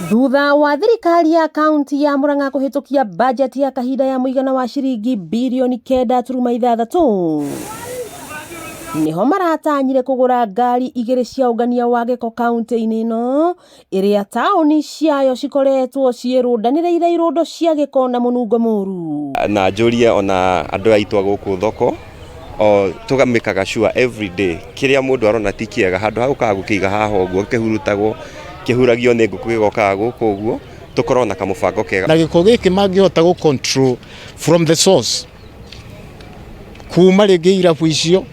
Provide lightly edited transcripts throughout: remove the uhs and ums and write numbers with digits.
Thutha wa thirikari ya kaunti ya Murang'a kuhitukia bajeti ya kahinda ya muigana wa ciringi bilioni 9.6 niho maratanyire kugura ngari igiri cia ungania wa giko kaunti-ini ino iria taoni ciayo cikoretwo ciirundanireire irundo cia giko na munungo muru. Na njurie ona andu aitwa guku thoko o tugamikaga sure every day kiria mundu arona ti kiega handu haukaga gukiga haha uguo kihurutagwo kihuragio ni nguku gigokaga guku uguo tukorwo na kamubango kega na giko giki mangihota gu control from the source kuma ringi irabu icio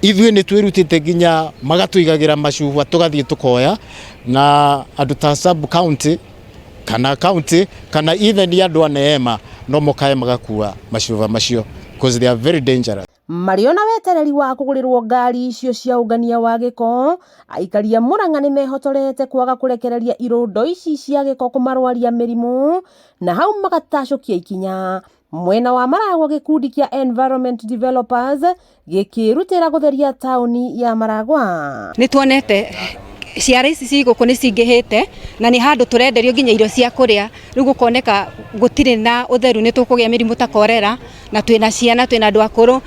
ithuĩ nĩ twĩrutĩte nginya magatuigagira macuba tugathie tukoya na andu ta sub county kana even andu a Neema no mokae magakua macuba macio because they are very dangerous. Mariona wetereri wa kugurirwo ngari icio cia ungania wa giko, aikari a Murang'a ni mehotorete kwaga kurekereria irundo ici cia giko kumarwaria mirimu na hau magatacukia ikinya. Mwena wa Maragwa gikundi kia Environment Developers gikirutira gutheria tauni ya Maragwa. Ni tuonete ciara ici ciguku ni cingihite na ni handu turenderio nginya irio cia kuria riu gukoneka gutire na utheru ni tukugia mirimu ta korera na twina ciana twina andu akuru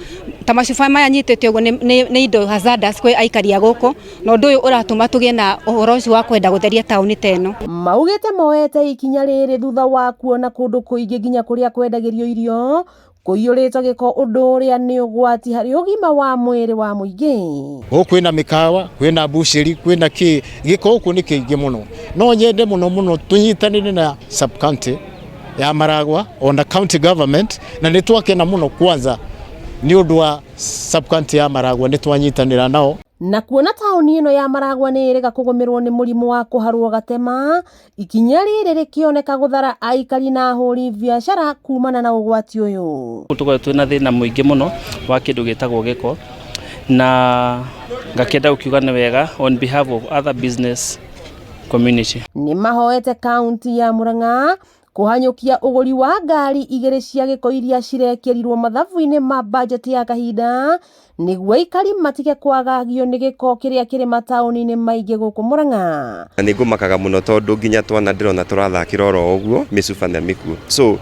ta macuba maya nyitete uguo ni indo hazardous kwi aikari a guku na undu uyu uratuma tugie na uhoro ucio wa kwenda gutheria tauni teno. Maugite moete ikinya riri thutha wa kuona kundu kuingi nginya kuria kwendagirio irio kuiyuritwo giko undu uria ni ugwati hari ugima wa mwiri wa muingi. Kwina mikawa, kwina busheri, kwina ki giko guku ni kiingi muno no nyende muno tunyitanire na sub county ya Maragwa on the county government na ni twakena muno kwanza ni undu wa sub county ya Maragwa ni twanyitanira nao na kuona tauni ino ya Maragwa ni irega kugumirwo ni murimu wa kuharwo gatema ikinya riri rikioneka guthara aikari na ahuri biashara kumana na ugwati uyu. Tuko twina thina muingi muno wa kindu gitagwo giko na ngakenda ukiuga ni wega on behalf of other business community. Ni mahoete kaunti ya Murang'a kuhanyukia uguri wa ngari igiri cia giko iria cirekerirwo mathabu-ini ma bajeti ya kahinda niguo aikari matige kwagagio ni giko kiria kiri matauni-ini maingi guku Murang'a. Ni ngumakaga muno tondu nginya twana ndirona turathakira oro uguo micuba na miku so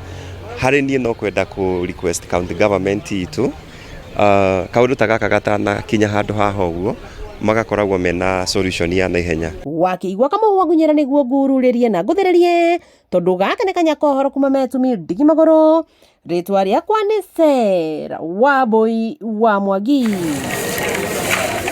hari nie no kwenda ku request county government itu kaundu ta gaka gatana kinya handu haha uguo magakoragwo mena solution ya naihenya. Wakiigua kama wagunyera niguo ngururirie na nguthererie tondu gaka ni kanyako horo kuma metumi ndigi magoro ritwa riakwa ni Sera Wambui wa Mwangi.